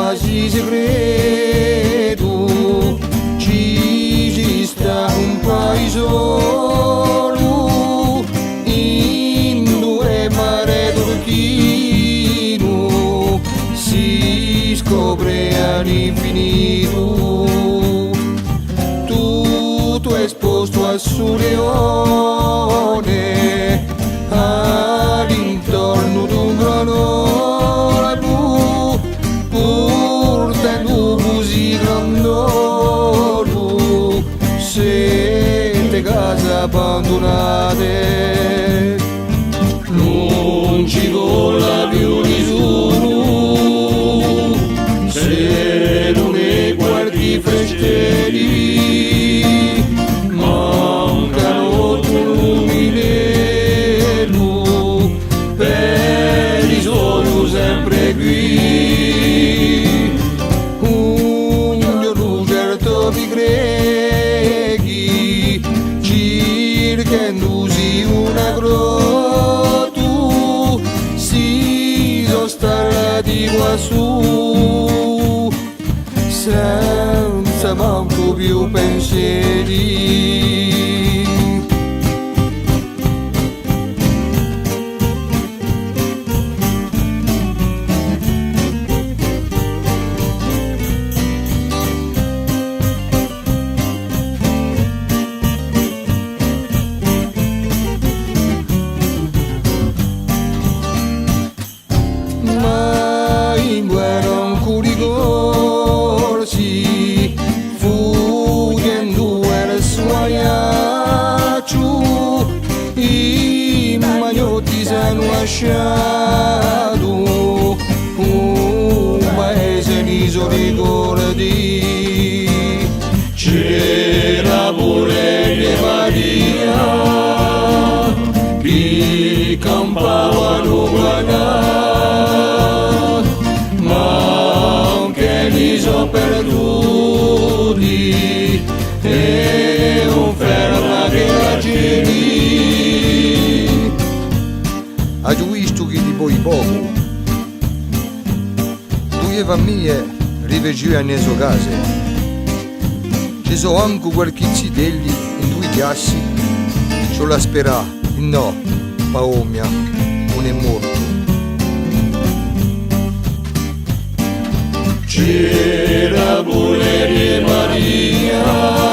quasi segreto, ci sta un paesolo in due mare turchino, si scopre all'infinito, tutto esposto al suleone, all'intorno d'un granole blu, portando così grandolo, sette case abbandonate, non ci vola più nessuno, se non è guardi festetti, mancano lumilelo, per i sogni sempre qui, un giorno certo vi greghi, cercandosi una grotta, si sono stati quassù, senza manco più pensieri. Ma in guerra ancora corsi, fuggendo verso Aiaccio, i magnotti s'hanno lasciato, un paese di ricordi, c'era pure Maria, vi campavano guardare, sono perduti e un ferma che raggiri. Ha visto che di poi poco, tu e famiglie rivegiu a neso case, ci sono anche qualche zitelli in due chiassi, sulla spera, no, paomia, non è morto. C'era pure Maria,